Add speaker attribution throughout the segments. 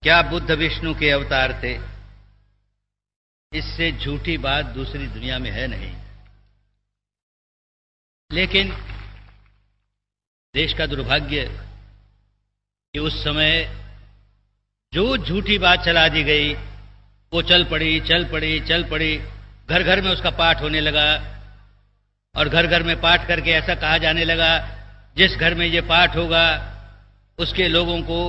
Speaker 1: क्या बुद्ध विष्णु के अवतार थे? इससे झूठी बात दूसरी दुनिया में है नहीं। लेकिन देश का दुर्भाग्य कि उस समय जो झूठी बात चला दी गई वो चल पड़ी, घर घर में उसका पाठ होने लगा और घर घर में पाठ करके ऐसा कहा जाने लगा जिस घर में ये पाठ होगा उसके लोगों को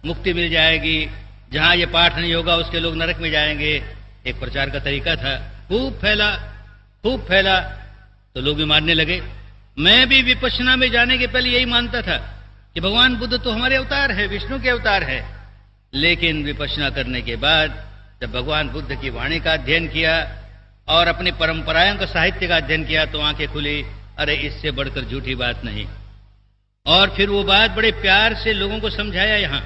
Speaker 1: मुक्ति मिल जाएगी, जहां ये पाठ नहीं होगा उसके लोग नरक में जाएंगे। एक प्रचार का तरीका था, खूब फैला तो लोग भी मानने लगे। मैं भी विपश्यना में जाने के पहले यही मानता था कि भगवान बुद्ध तो हमारे अवतार है, विष्णु के अवतार है। लेकिन विपश्यना करने के बाद जब भगवान बुद्ध की वाणी का अध्ययन किया और अपनी परंपराओं का साहित्य का अध्ययन किया तो आंखें खुली, अरे इससे बढ़कर झूठी बात नहीं। और फिर वो बात बड़े प्यार से लोगों को समझाया। यहां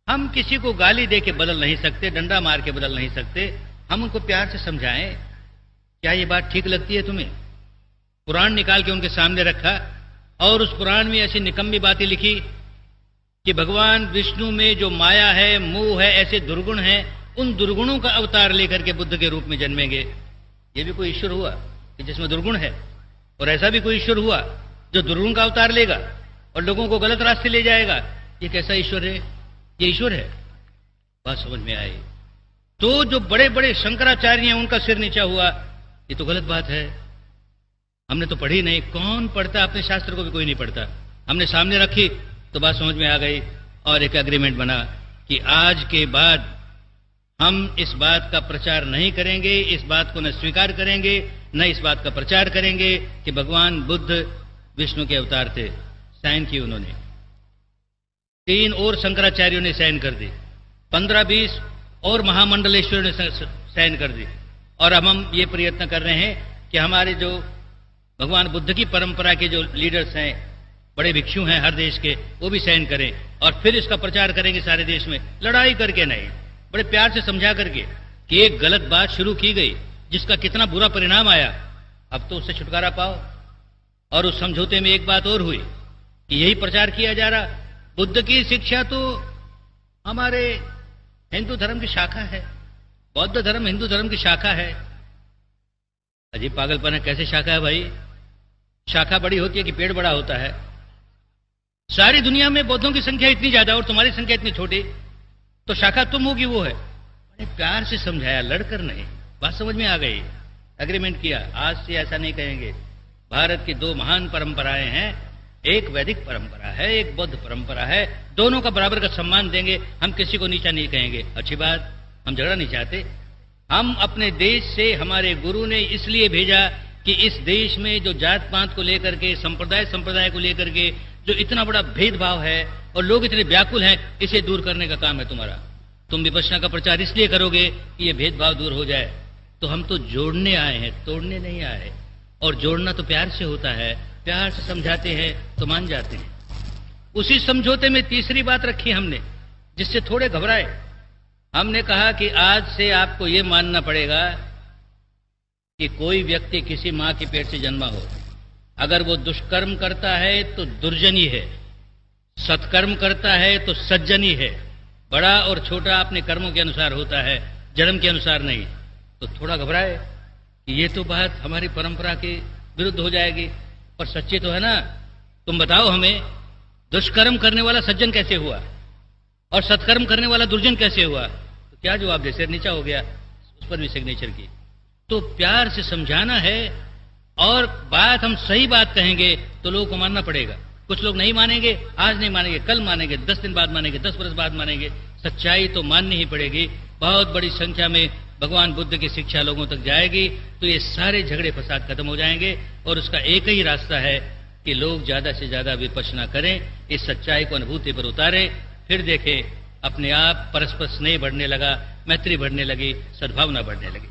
Speaker 1: हम किसी को गाली दे के बदल नहीं सकते, डंडा मार के बदल नहीं सकते, हम उनको प्यार से समझाएं। क्या ये बात ठीक लगती है तुम्हें? पुराण निकाल के उनके सामने रखा और उस पुराण में ऐसी निकम्मी बातें लिखी कि भगवान विष्णु में जो माया है, मोह है, ऐसे दुर्गुण हैं, उन दुर्गुणों का अवतार लेकर के बुद्ध के रूप में जन्मेंगे। ये भी कोई ईश्वर हुआ कि जिसमें दुर्गुण है? और ऐसा भी कोई ईश्वर हुआ जो दुर्गुण का अवतार लेगा और लोगों को गलत रास्ते ले जाएगा? ये कैसा ईश्वर है? ये ईश्वर है? बात समझ में आई तो जो बड़े बड़े शंकराचार्य हैं उनका सिर नीचा हुआ, ये तो गलत बात है। हमने तो पढ़ी नहीं, कौन पढ़ता? अपने शास्त्र को भी कोई नहीं पढ़ता। हमने सामने रखी तो बात समझ में आ गई और एक एग्रीमेंट बना कि आज के बाद हम इस बात का प्रचार नहीं करेंगे, इस बात को न स्वीकार करेंगे न इस बात का प्रचार करेंगे कि भगवान बुद्ध विष्णु के अवतार थे। साइन की उन्होंने, 3 और शंकराचार्यों ने साइन कर दी, 15-20 और महामंडलेश्वर ने साइन कर दी। और अब हम ये प्रयत्न कर रहे हैं कि हमारे जो भगवान बुद्ध की परंपरा के जो लीडर्स हैं, बड़े भिक्षु हैं हर देश के, वो भी साइन करें और फिर इसका प्रचार करेंगे सारे देश में, लड़ाई करके नहीं, बड़े प्यार से समझा करके कि एक गलत बात शुरू की गई जिसका कितना बुरा परिणाम आया, अब तो उससे छुटकारा पाओ। और उस समझौते में एक बात और हुई कि यही प्रचार किया जा रहा, बुद्ध की शिक्षा तो हमारे हिंदू धर्म की शाखा है, बौद्ध धर्म हिंदू धर्म की शाखा है। अजीब पागलपन है, कैसे शाखा है भाई? शाखा बड़ी होती है कि पेड़ बड़ा होता है? सारी दुनिया में बौद्धों की संख्या इतनी ज्यादा और तुम्हारी संख्या इतनी छोटी, तो शाखा तुम होगी वो है। बड़े प्यार से समझाया, लड़कर नहीं, बात समझ में आ गई, एग्रीमेंट किया। आज से ऐसा नहीं कहेंगे। भारत की 2 महान परंपराएं हैं, एक वैदिक परंपरा है, एक बौद्ध परंपरा है, दोनों का बराबर का सम्मान देंगे, हम किसी को नीचा नहीं कहेंगे। अच्छी बात, हम झगड़ा नहीं चाहते। हम अपने देश से हमारे गुरु ने इसलिए भेजा कि इस देश में जो जात पात को लेकर के, संप्रदाय को लेकर के जो इतना बड़ा भेदभाव है और लोग इतने व्याकुल हैं, इसे दूर करने का काम है तुम्हारा। तुम विपश्यना का प्रचार इसलिए करोगे कि ये भेदभाव दूर हो जाए। तो हम तो जोड़ने आए हैं, तोड़ने नहीं आए। और जोड़ना तो प्यार से होता है, प्यार से समझाते हैं तो मान जाते हैं। उसी समझौते में तीसरी बात रखी हमने, जिससे थोड़े घबराए। हमने कहा कि आज से आपको ये मानना पड़ेगा कि कोई व्यक्ति किसी मां के पेट से जन्मा हो, अगर वो दुष्कर्म करता है तो दुर्जनी है, सत्कर्म करता है तो सज्जनी है। बड़ा और छोटा अपने कर्मों के अनुसार होता है, जन्म के अनुसार नहीं। तो थोड़ा घबराए कि ये तो बात हमारी परंपरा के विरुद्ध हो जाएगी, पर सच्ची तो है ना। तुम बताओ हमें, दुष्कर्म करने वाला सज्जन कैसे हुआ और सत्कर्म करने वाला दुर्जन कैसे हुआ? तो क्या जवाब दे? सिर नीचा हो गया, उस पर भी सिग्नेचर की। तो प्यार से समझाना है और बात हम सही बात कहेंगे तो लोगों को मानना पड़ेगा। कुछ लोग नहीं मानेंगे, आज नहीं मानेंगे, कल मानेंगे, 10 दिन बाद मानेंगे, 10 वर्ष बाद मानेंगे। सच्चाई तो माननी ही पड़ेगी। बहुत बड़ी संख्या में भगवान बुद्ध की शिक्षा लोगों तक जाएगी तो ये सारे झगड़े फसाद खत्म हो जाएंगे। और उसका एक ही रास्ता है कि लोग ज्यादा से ज्यादा विपश्यना करें, इस सच्चाई को अनुभूति पर उतारें। फिर देखें अपने आप परस्पर स्नेह बढ़ने लगा, मैत्री बढ़ने लगी, सद्भावना बढ़ने लगी।